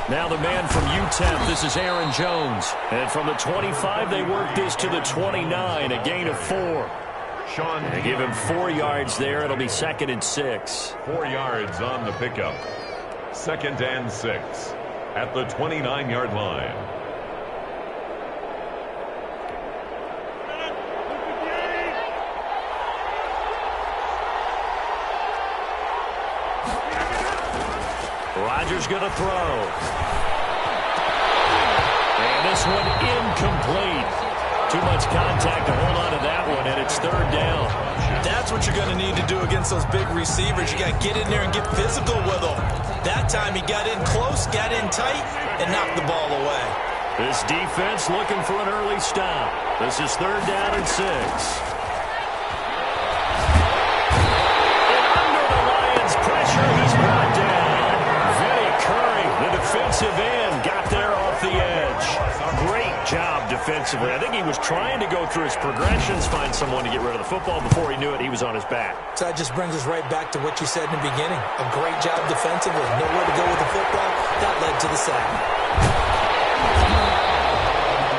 Now the man from UTEP, this is Aaron Jones. And from the 25, they work this to the 29, a gain of 4. They give him 4 yards there. It'll be 2nd and 6. 4 yards on the pickup. 2nd and 6 at the 29-yard line. Rodgers going to throw. And this one incomplete. Too much contact to hold on to that one, and it's 3rd down. That's what you're going to need to do against those big receivers. You got to get in there and get physical with them. That time he got in close, got in tight, and knocked the ball away. This defense looking for an early stop. This is 3rd down and 6. And under the Lions' pressure, he's brought down. Vinny Curry, the defensive end, got there off the edge. Great job defensively. I think he was trying to go through his progressions, find someone to get rid of the football. Before he knew it, he was on his back. So that just brings us right back to what you said in the beginning. A great job defensively. Nowhere to go with the football. That led to the sack.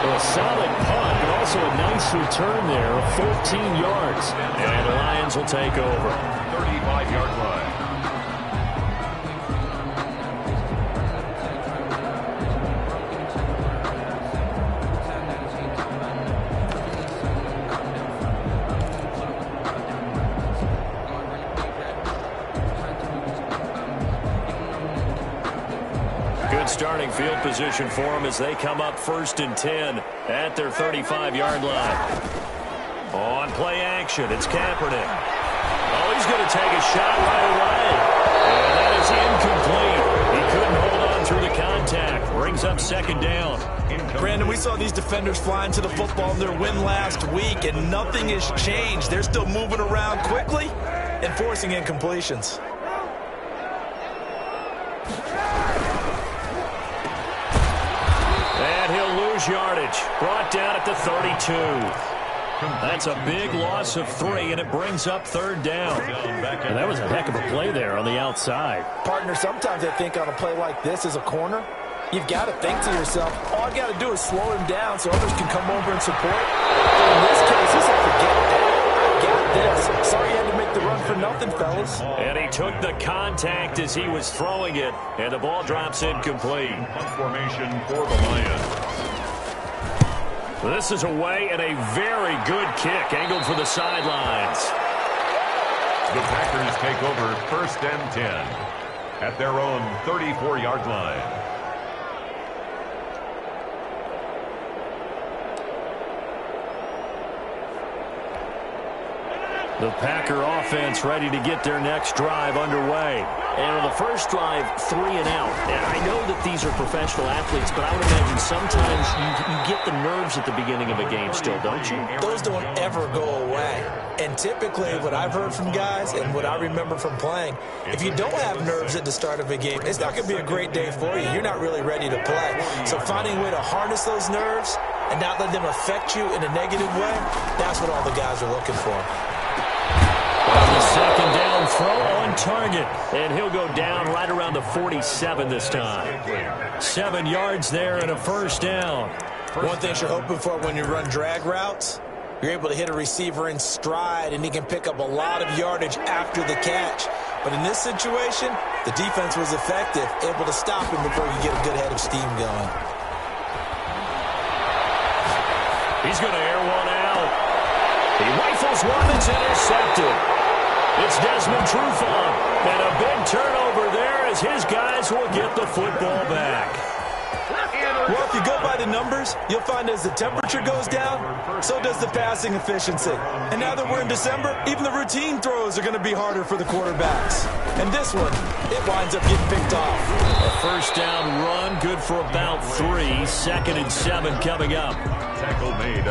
Well, a solid punt, but also a nice return there of 14 yards. And the Lions will take over. 35-yard line. Starting field position for them as they come up 1st and 10 at their 35-yard line. On play action, it's Kaepernick. Oh, he's going to take a shot right away. And that is incomplete. He couldn't hold on through the contact. Brings up 2nd down. Brandon, we saw these defenders flying to the football in their win last week, and nothing has changed. They're still moving around quickly and forcing incompletions. Yardage brought down at the 32. That's a big loss of 3, and it brings up 3rd down. And that was a heck of a play there on the outside. Partner, sometimes I think on a play like this as a corner, you've got to think to yourself, all I got to do is slow him down so others can come over and support. But in this case, he's like, forget that. I got this. Sorry you had to make the run for nothing, fellas. And he took the contact as he was throwing it, and the ball drops incomplete. Punt formation for the Lions. This is away and a very good kick angled for the sidelines. The Packers take over 1st and 10 at their own 34-yard line. The Packer offense ready to get their next drive underway. And on the first drive, 3 and out. And I know that these are professional athletes, but I would imagine sometimes you get the nerves at the beginning of a game still, don't you? Those don't ever go away. And typically what I've heard from guys and what I remember from playing, if you don't have nerves at the start of a game, it's not going to be a great day for you. You're not really ready to play. So finding a way to harness those nerves and not let them affect you in a negative way, that's what all the guys are looking for. The 2nd down throw on target, and he'll go down right around the 47 this time. 7 yards there and a 1st down. One thing you're hoping for when you run drag routes, you're able to hit a receiver in stride, and he can pick up a lot of yardage after the catch. But in this situation, the defense was effective, able to stop him before you get a good head of steam going. He's going to air one out. He rifles one that's intercepted. It's Desmond Trufant, and a big turnover there as his guys will get the football back. Well, if you go by the numbers, you'll find as the temperature goes down, so does the passing efficiency. And now that we're in December, even the routine throws are going to be harder for the quarterbacks. And this one, it winds up getting picked off. A 1st down run, good for about 3. 2nd and 7 coming up.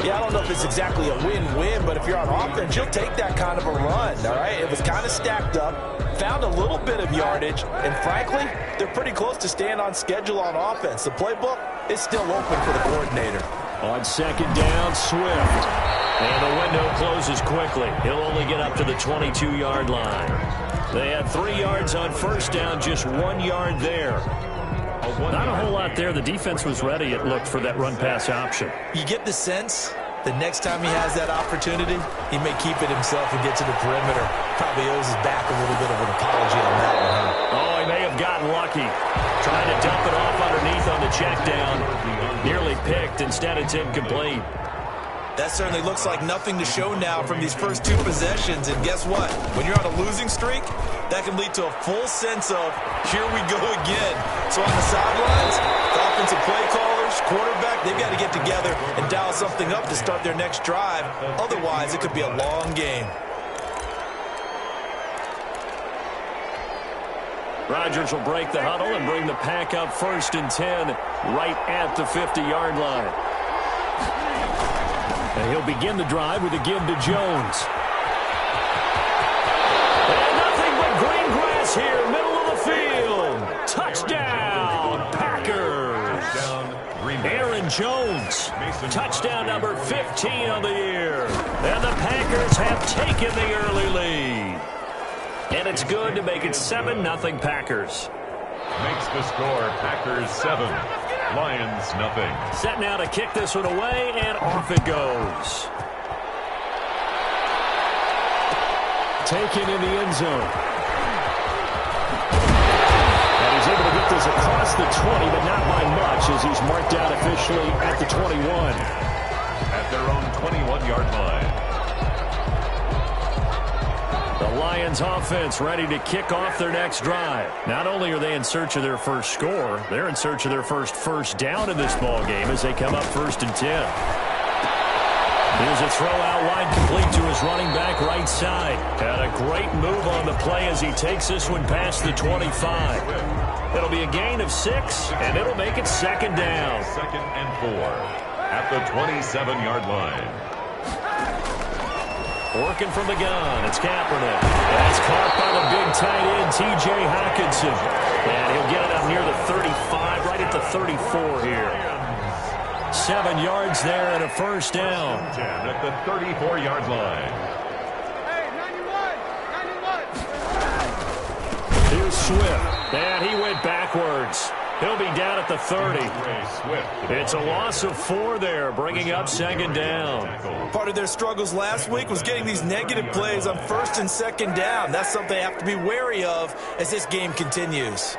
Yeah, I don't know if it's exactly a win-win, but if you're on offense, you'll take that kind of a run, all right? It was kind of stacked up, found a little bit of yardage, and frankly, they're pretty close to staying on schedule on offense. The playbook is still open for the coordinator. On 2nd down, Swift. And the window closes quickly. He'll only get up to the 22-yard line. They had 3 yards on 1st down, just 1 yard there. Not a whole lot there. The defense was ready, it looked, for that run-pass option. You get the sense the next time he has that opportunity, he may keep it himself and get to the perimeter. Probably owes his back a little bit of an apology on that one, huh? Oh, he may have gotten lucky. Trying to dump it off underneath on the check down. Nearly picked. Instead, it's incomplete. That certainly looks like nothing to show now from these first two possessions. And guess what? When you're on a losing streak, that can lead to a full sense of, here we go again. So on the sidelines, the offensive play callers, quarterback, they've got to get together and dial something up to start their next drive. Otherwise, it could be a long game. Rodgers will break the huddle and bring the pack up 1st and 10 right at the 50-yard line. And he'll begin the drive with a give to Jones. And nothing but green grass here, middle of the field. Touchdown, Packers. Aaron Jones, touchdown number 15 on the year. And the Packers have taken the early lead. And it's good to make it 7-0 Packers. Makes the score Packers 7, Lions nothing. Set now to kick this one away, and off it goes. Taken in the end zone. And he's able to get this across the 20, but not by much, as he's marked out officially at the 21. At their own 21-yard line. The Lions offense ready to kick off their next drive. Not only are they in search of their first score, they're in search of their first down in this ball game as they come up 1st and 10. Here's a throw out wide complete to his running back right side. And a great move on the play as he takes this one past the 25. It'll be a gain of 6, and it'll make it 2nd down. 2nd and 4 at the 27-yard line. Working from the gun, it's Kaepernick. That's caught by the big tight end, TJ Hockenson. And he'll get it up near the 35, right at the 34 here. 7 yards there and a 1st down. 10 at the 34-yard line. Here's Swift, and he went backwards. He'll be down at the 30. It's a loss of 4 there, bringing up 2nd down. Part of their struggles last week was getting these negative plays on 1st and 2nd down. That's something they have to be wary of as this game continues.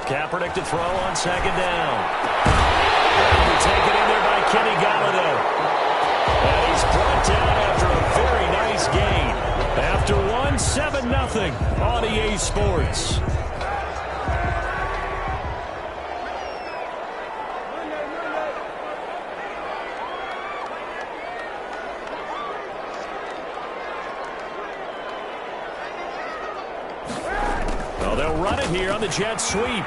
Kaepernick to throw on 2nd down. That'll be taken in there by Kenny Galladay. And he's brought down after a very nice gain. After 7-0 on EA Sports. Well, they'll run it here on the jet sweep. And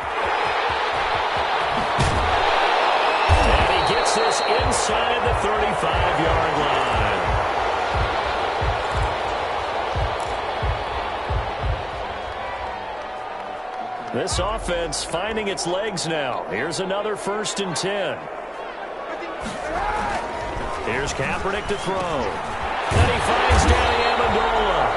he gets this inside the 35-yard line. This offense finding its legs now. Here's another 1st and 10. Here's Kaepernick to throw. Then he finds Danny Amendola.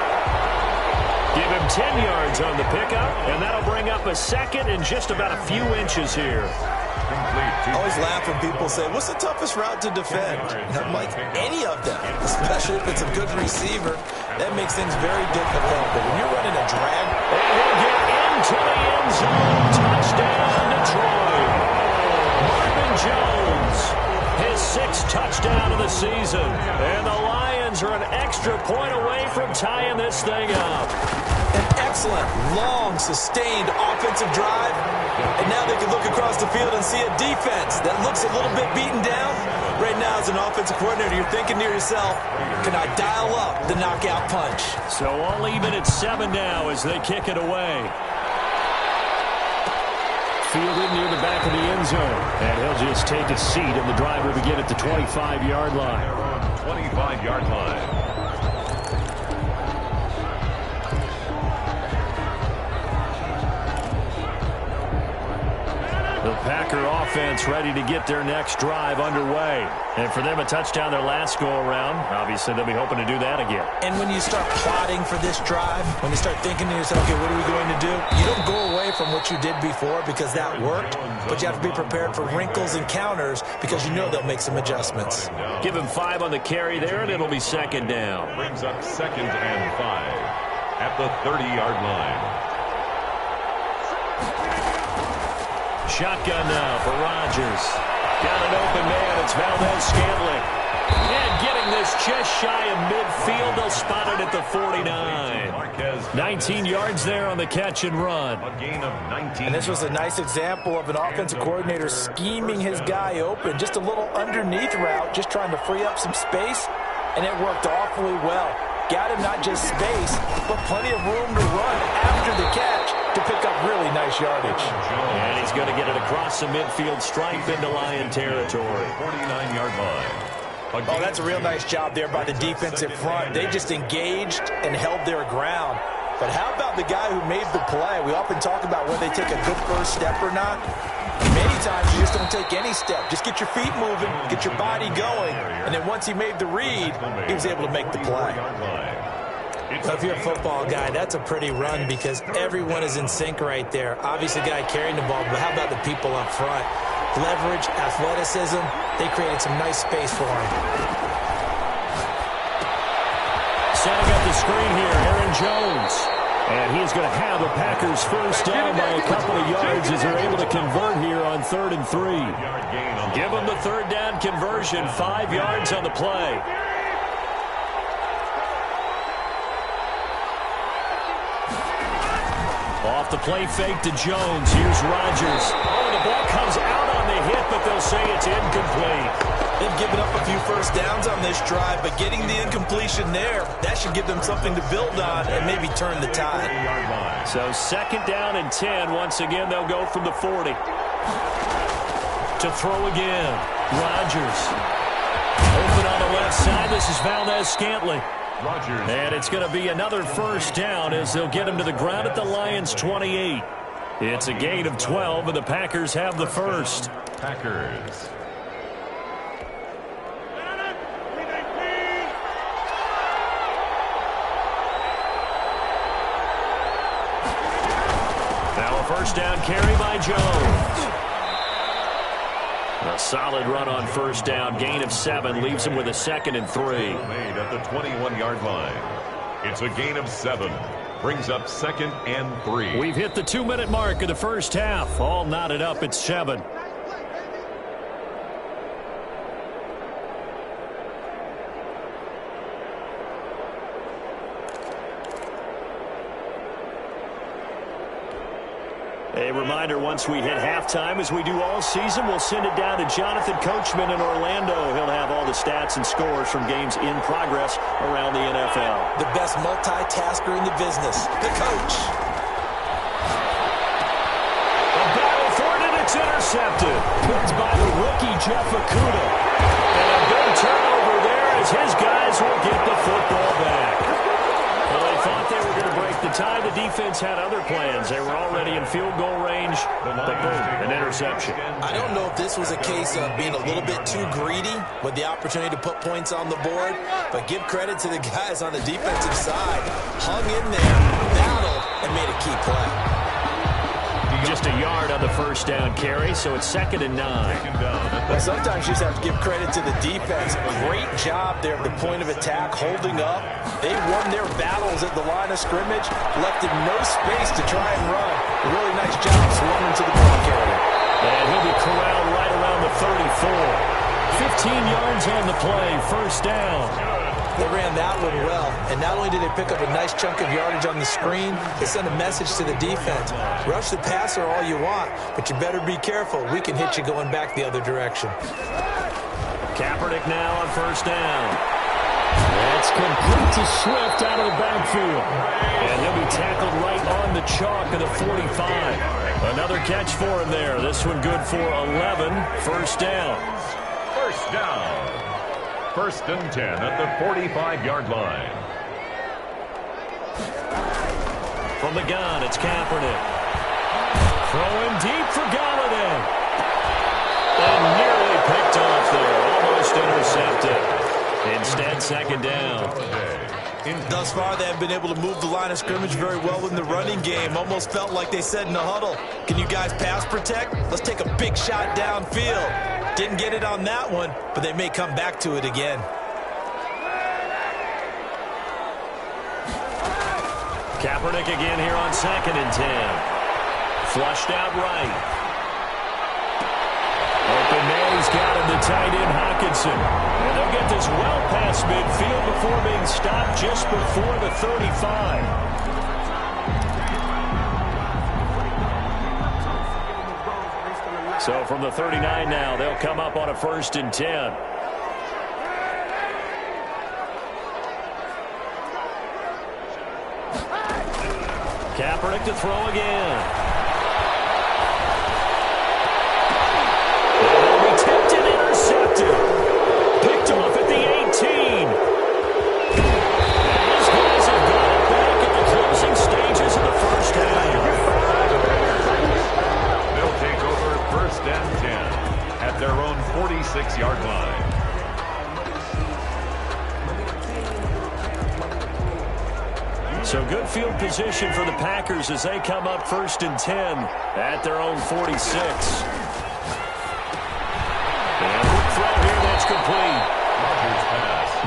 Give him 10 yards on the pickup, and that'll bring up a 2nd and just about a few inches here. I always laugh when people say, what's the toughest route to defend? And I'm like, any of them, especially if it's a good receiver. That makes things very difficult. But when you're running a drag, and he'll get into the end zone. Touchdown, Detroit. Marvin Jones, his 6th touchdown of the season. And the Lions are an extra point away from tying this thing up. An excellent, long, sustained offensive drive. And now they can look across the field and see a defense that looks a little bit beaten down. Right now, as an offensive coordinator, you're thinking to yourself, can I dial up the knockout punch? So all even at 7 now as they kick it away. Fielded near the back of the end zone. And he'll just take a seat, and the drive will begin at the 25-yard line. 25-yard line. The Packer offense ready to get their next drive underway. And for them, a touchdown their last go-around. Obviously, they'll be hoping to do that again. And when you start plotting for this drive, when you start thinking to yourself, okay, what are we going to do? You don't go away from what you did before because that worked, but you have to be prepared for wrinkles and counters because you know they'll make some adjustments. Give him 5 on the carry there, and it'll be second down. Brings up 2nd and 5 at the 30-yard line. Shotgun now for Rodgers. Got an open man. It's Valdez-Scantling. And getting this just shy of midfield. They'll spot it at the 49. 19 yards there on the catch and run. A gain of 19. And this was a nice example of an offensive coordinator scheming his guy open. Just a little underneath route, just trying to free up some space. And it worked awfully well. Got him not just space, but plenty of room to run after the catch to pick up really nice yardage. And he's going to get it across the midfield stripe into Lion territory. 49-yard line. Oh, that's a real nice job there by the defensive front. They just engaged and held their ground. But how about the guy who made the play? We often talk about whether they take a good first step or not. Many times you just don't take any step. Just get your feet moving, get your body going. And then once he made the read, he was able to make the play. So if you're a football guy, that's a pretty run because everyone is in sync right there. Obviously, the guy carrying the ball, but how about the people up front? Leverage, athleticism, they created some nice space for him. Setting up the screen here, Aaron Jones. And he's going to have a Packers first down by a couple of yards as they're able to convert here on 3rd and 3. Give them the third down conversion, 5 yards on the play. Off the play fake to Jones. Here's Rodgers. Oh, the ball comes out on the hit, but they'll say it's incomplete. They've given up a few first downs on this drive, but getting the incompletion there, that should give them something to build on and maybe turn the tide. So 2nd down and 10. Once again, they'll go from the 40. To throw again. Rodgers. Open on the left side. This is Valdez-Scantling. And it's going to be another first down as they'll get him to the ground at the Lions' 28. It's a gain of 12, and the Packers have the first. Packers. Now a first down carry by Jones. A solid run on first down. Gain of 7 leaves him with a 2nd and 3. Made at the 21-yard line. It's a gain of 7. Brings up 2nd and 3. We've hit the 2-minute mark of the first half. All knotted up at 7. A reminder, once we hit halftime, as we do all season, we'll send it down to Jonathan Coachman in Orlando. He'll have all the stats and scores from games in progress around the NFL. The best multitasker in the business, the coach. A battle for it, and it's intercepted. Picked by the rookie, Jeff Okudah. And a big turnover there as his guys will get the football back. Well, they thought they were going to break the tie. The defense had other plans. They were already in field goal range, but boom, an interception. I don't know if this was a case of being a little bit too greedy with the opportunity to put points on the board, but give credit to the guys on the defensive side. Hung in there, battled, and made a key play. Just a yard on the first down carry, so it's 2nd and 9. Well, sometimes you just have to give credit to the defense. Great job there at the point of attack, holding up. They won their battles at the line of scrimmage, left him no space to try and run. A really nice job swarming to the ball carrier. And he'll be corralled right around the 34. 15 yards on the play, first down. They ran that one well, and not only did they pick up a nice chunk of yardage on the screen, they sent a message to the defense. Rush the passer all you want, but you better be careful. We can hit you going back the other direction. Kaepernick now on first down. That's complete to Swift out of the backfield. And he'll be tackled right on the chalk of the 45. Another catch for him there. This one good for 11. First down. First down. 1st and 10 at the 45-yard line. From the gun, it's Kaepernick. Throwing deep for Galladay. Instead, second down. Thus far, they have been able to move the line of scrimmage very well in the running game. Almost felt like they said in the huddle, can you guys pass protect? Let's take a big shot downfield. Didn't get it on that one, but they may come back to it again. Kaepernick again here on 2nd and 10. Flushed out right. Open man, he's got him, the tight end Hawkinson. And they'll get this well past midfield before being stopped just before the 35. So from the 39 now, they'll come up on a 1st and 10. Kaepernick to throw again. Tipped and intercepted. Picked off at the 18. And these guys have got it back at the closing stages of the first half. They'll take over 1st and 10 at their own 46-yard line. So good field position for the Packers as they come up 1st and 10 at their own 46. Complete.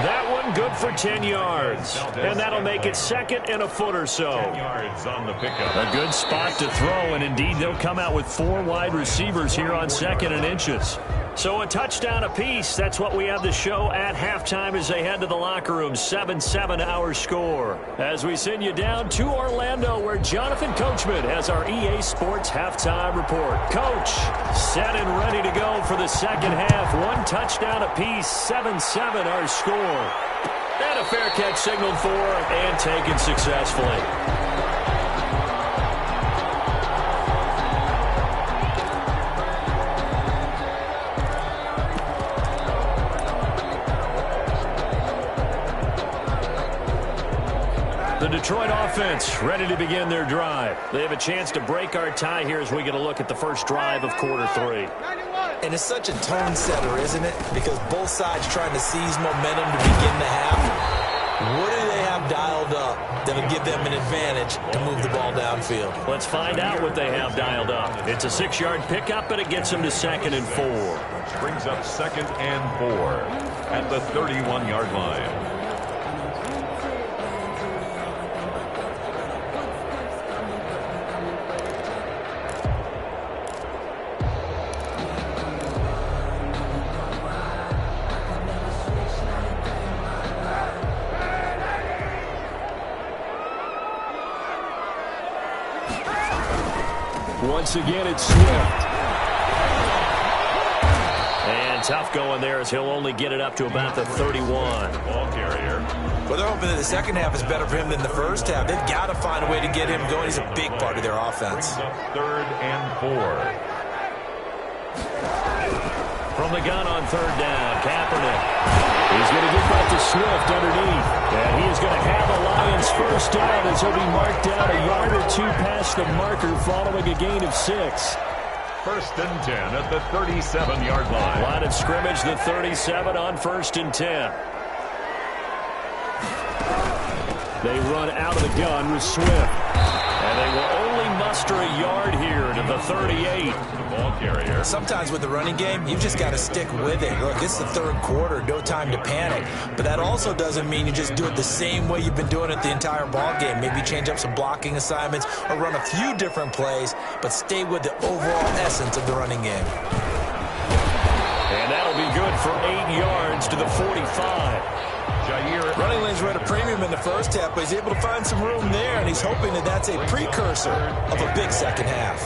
That one good for 10 yards. And that'll make it 2nd and a foot or so. 10 yards on the pickup. A good spot to throw, and indeed they'll come out with 4 wide receivers here on 2nd and inches. So a touchdown apiece. That's what we have to show at halftime as they head to the locker room. 7-7 our score. As we send you down to Orlando, where Jonathan Coachman has our EA Sports halftime report. Coach, set and ready to go for the second half. 1 touchdown apiece. 7-7 our score. And a fair catch signaled for and taken successfully. The Detroit offense ready to begin their drive. They have a chance to break our tie here as we get a look at the first drive of quarter 3. And it's such a tone setter, isn't it? Because both sides trying to seize momentum to begin the half. What do they have dialed up that'll give them an advantage to move the ball downfield? Let's find out what they have dialed up. It's a 6-yard pickup, but it gets them to 2nd and 4. Brings up 2nd and 4 at the 31-yard line. Once again, it's Swift. And tough going there as he'll only get it up to about the 31. Ball carrier. Well, they're hoping that the second half is better for him than the first half. They've got to find a way to get him going. He's a big part of their offense. 3rd and 4. From the gun on 3rd down, Kaepernick. He's going to get back to Swift underneath. And he is going to have the Lions first down as he'll be marked down a yard or 2 past the marker following a gain of 6. 1st and 10 at the 37-yard line. Line of scrimmage, the 37 on 1st and 10. They run out of the gun with Swift. And they will only muster a yard here to the 38. The ball carrier. Sometimes with the running game, you've just got to stick with it. Look, it's the 3rd quarter, no time to panic. But that also doesn't mean you just do it the same way you've been doing it the entire ball game. Maybe change up some blocking assignments or run a few different plays, but stay with the overall essence of the running game. And that'll be good for 8 yards to the 45. Running lanes were at a premium in the first half, but he's able to find some room there, and he's hoping that that's a precursor of a big second half.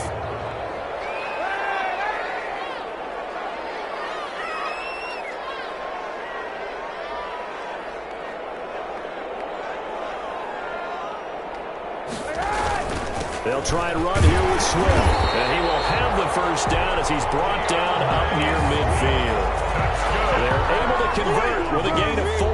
They'll try and run here with Swift, and he will have the first down as he's brought down up near midfield. They're able to convert with a gain of 4.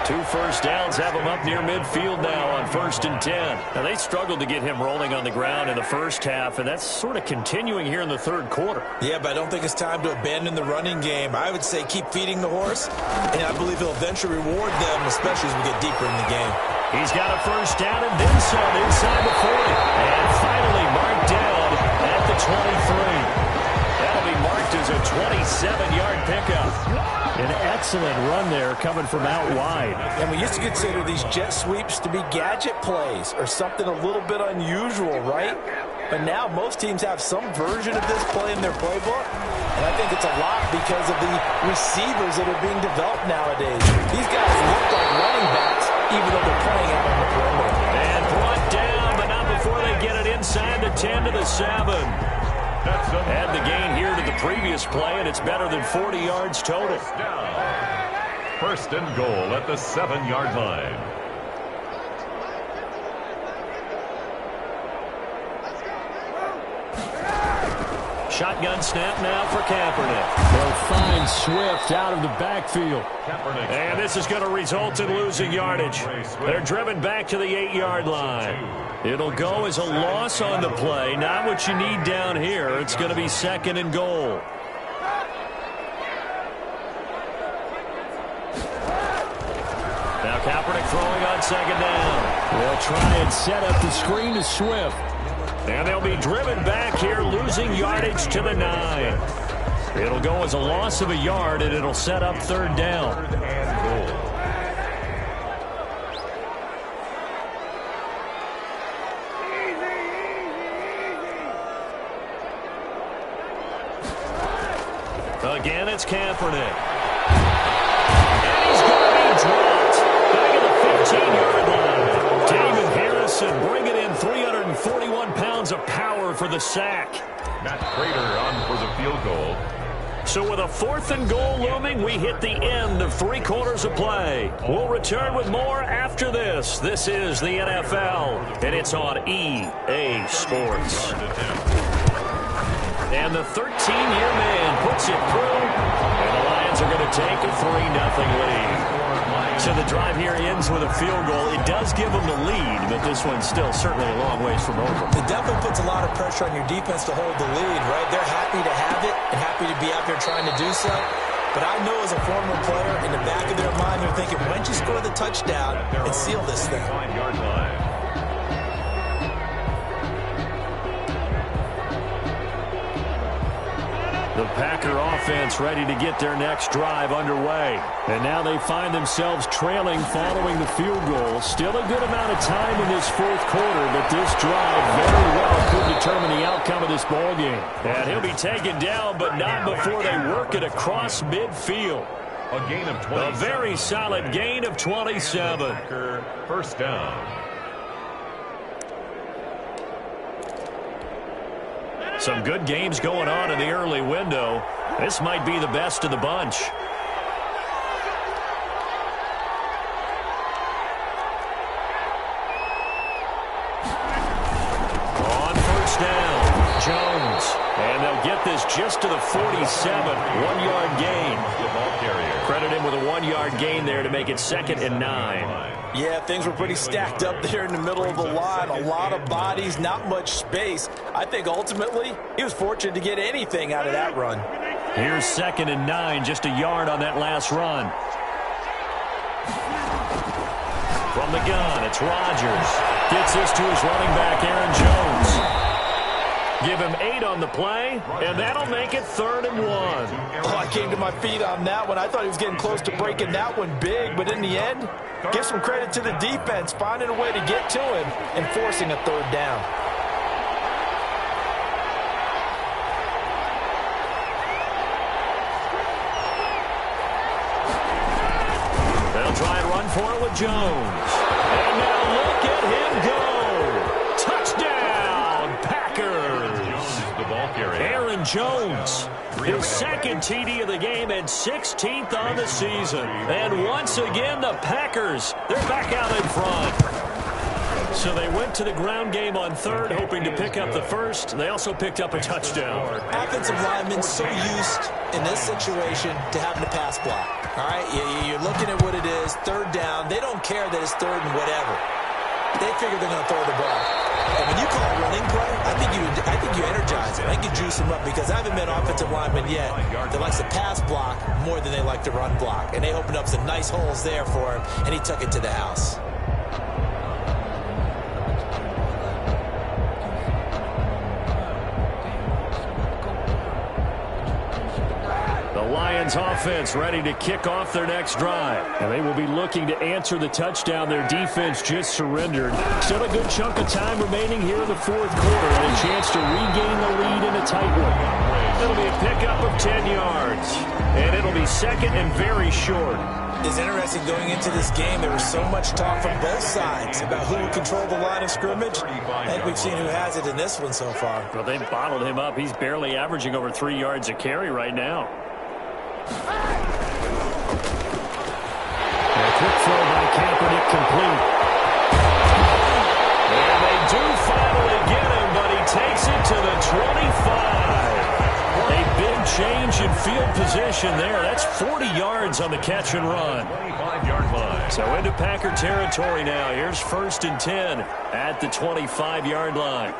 2 first downs have him up near midfield now on 1st and 10. Now, they struggled to get him rolling on the ground in the first half, and that's sort of continuing here in the third quarter. Yeah, but I don't think it's time to abandon the running game. I would say keep feeding the horse, and I believe he'll eventually reward them, especially as we get deeper in the game. He's got a first down and then some inside the 40. And finally marked down at the 23. That'll be marked as a 27-yard pickup. An excellent run there coming from out wide. And we used to consider these jet sweeps to be gadget plays or something a little bit unusual, right? But now most teams have some version of this play in their playbook. And I think it's a lot because of the receivers that are being developed nowadays. These guys look like running backs even though they're playing out on the perimeter. And brought down, but not before they get it inside the 10 to the 7. Add the gain here to the previous play, and it's better than 40 yards total. First and goal at the 7-yard line. Shotgun snap now for Kaepernick. They'll find Swift out of the backfield. And this is going to result in losing yardage. They're driven back to the 8-yard line. It'll go as a loss on the play. Not what you need down here. It's going to be 2nd and goal. Now Kaepernick throwing on 2nd down. They'll try and set up the screen to Swift. And they'll be driven back here, losing yardage to the 9. It'll go as a loss of a yard, and it'll set up 3rd down. Again, it's Kaepernick. And he's going to be dropped back at the 15-yard line. David Harrison bringing in 341 pounds of power for the sack. Matt Prater on for the field goal. So with a 4th and goal looming, we hit the end of 3 quarters of play. We'll return with more after this. This is the NFL, and it's on EA Sports. And the 13-year man puts it through, and the Lions are going to take a 3-0 lead. So the drive here ends with a field goal. It does give them the lead, but this one's still certainly a long ways from over. It definitely puts a lot of pressure on your defense to hold the lead, right? They're happy to have it and happy to be out there trying to do so. But I know as a former player, in the back of their mind, they're thinking, when did you score the touchdown and seal this thing? 5-yard line. The Packer offense ready to get their next drive underway. And now they find themselves trailing following the field goal. Still a good amount of time in this 4th quarter, but this drive very well could determine the outcome of this ball game. And he'll be taken down, but not before they work it across midfield. A gain of 20. A very solid gain of 27. Packer, first down. Some good games going on in the early window. This might be the best of the bunch. On 1st down, Jones. And they'll get this just to the 47. 1-yard gain. Credit him with a 1-yard gain there to make it 2nd and 9. Yeah, things were pretty stacked up there in the middle of the line. A lot of bodies, not much space. I think ultimately he was fortunate to get anything out of that run. Here's 2nd and 9, just a yard on that last run. From the gun, it's Rodgers. Gets this to his running back, Aaron Jones. Give him 8 on the play, and that'll make it 3rd and 1. Oh, I came to my feet on that one. I thought he was getting close to breaking that one big, but in the end, give some credit to the defense, finding a way to get to him and forcing a 3rd down. They'll try and run for it with Jones. And now look at him go. Touchdown, Packers. The ball carrier. Aaron Jones, his 2nd TD of the game and 16th on the season. And once again, the Packers, they're back out in front. So they went to the ground game on 3rd, hoping to pick up the 1st. They also picked up a touchdown. Offensive linemen so used in this situation to having to pass block. All right, you're looking at what it is, third down. They don't care that it's third and whatever. They figure they're going to throw the ball. And when you call a running play, I think you energize them. I think you juice them up because I haven't met offensive lineman yet that likes to pass block more than they like to run block. And they opened up some nice holes there for him, and he took it to the house. Lions offense ready to kick off their next drive. And they will be looking to answer the touchdown their defense just surrendered. Still a good chunk of time remaining here in the fourth quarter and a chance to regain the lead in a tight one. It'll be a pickup of 10 yards. And it'll be second and very short. It's interesting going into this game. There was so much talk from both sides about who would control the line of scrimmage. I think we've seen who has it in this one so far. Well, they bottled him up. He's barely averaging over 3 yards a carry right now. A quick throw by Kaepernick complete. And they do finally get him, but he takes it to the 25. A big change in field position there. That's 40 yards on the catch and run. 25-yard line. So into Packer territory now. Here's 1st and 10 at the 25-yard line.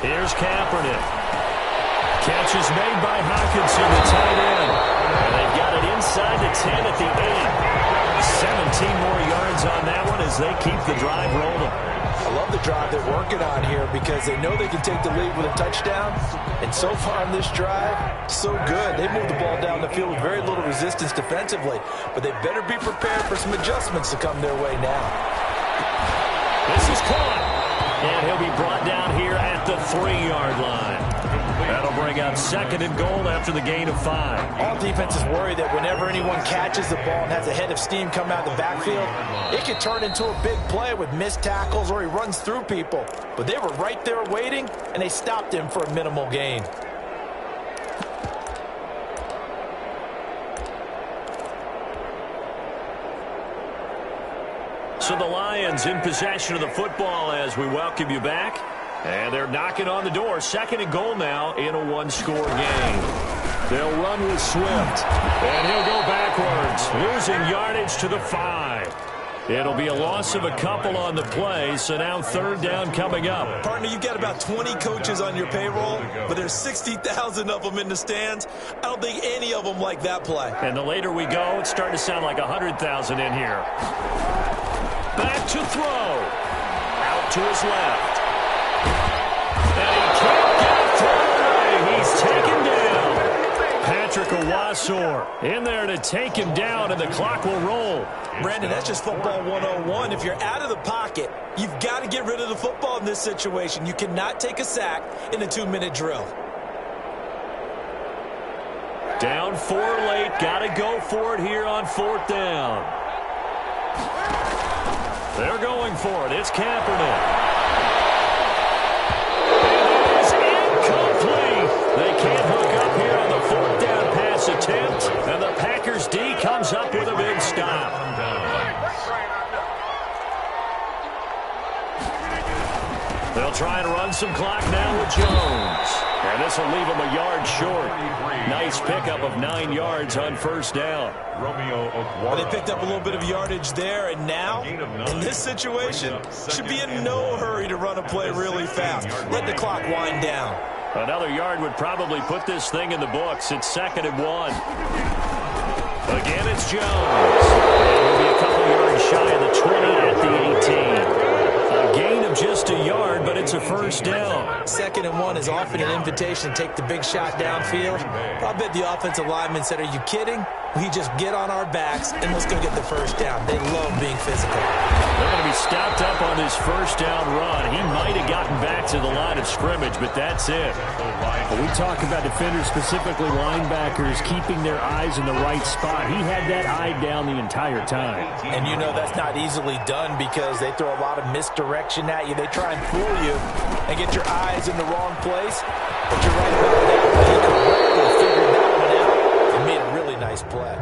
Here's Kaepernick. Catch is made by Hawkinson, the tight end. And they've got it inside the 10 at the end. 17 more yards on that one as they keep the drive rolling. I love the drive they're working on here because they know they can take the lead with a touchdown. And so far on this drive, so good. They moved the ball down the field with very little resistance defensively. But they better be prepared for some adjustments to come their way now. This is caught. And he'll be brought down here at the 3-yard line. That'll bring out 2nd and goal after the gain of 5. All defenses worry that whenever anyone catches the ball and has a head of steam come out of the backfield, it could turn into a big play with missed tackles or he runs through people. But they were right there waiting, and they stopped him for a minimal gain. So the Lions in possession of the football as we welcome you back. And they're knocking on the door. 2nd and goal now in a one-score game. They'll run with Swift. And he'll go backwards, losing yardage to the 5. It'll be a loss of a couple on the play, so now 3rd down coming up. Partner, you've got about 20 coaches on your payroll, but there's 60,000 of them in the stands. I don't think any of them like that play. And the later we go, it's starting to sound like 100,000 in here. Back to throw. Out to his left. And he can't get it thrown away. He's taken down. Patrick Owasor in there to take him down, and the clock will roll. Brandon, that's just football 101. If you're out of the pocket, you've got to get rid of the football in this situation. You cannot take a sack in a 2-minute drill. Down 4 late. Got to go for it here on 4th down. They're going for it. It's Kaepernick. It is incomplete. They can't hook up here on the 4th down pass attempt. And the Packers D comes up with a big stop. They'll try and run some clock now with Jones. And this will leave him a yard short. Nice pickup of 9 yards on 1st down. Well, they picked up a little bit of yardage there, and now, in this situation, should be in no hurry to run a play really fast. Let the clock wind down. Another yard would probably put this thing in the books. It's 2nd and 1. Again, it's Jones. And he'll be a couple yards shy of the 20 at the 18. A gain of just a yard, but it's a 1st down. 2nd and 1 is often an invitation to take the big shot downfield. I bet the offensive lineman said, are you kidding? We just get on our backs and let's go get the 1st down. They love being physical. They're going to be stopped up on this 1st down run. He might have gotten back to the line of scrimmage, but that's it. But we talk about defenders, specifically linebackers, keeping their eyes in the right spot. He had that eye down the entire time. And you know that's not easily done because they throw a lot of misdirection at you. They try and fool you and get your eyes in the wrong place. But you're right about that. He completely figured that one out and made a really nice play.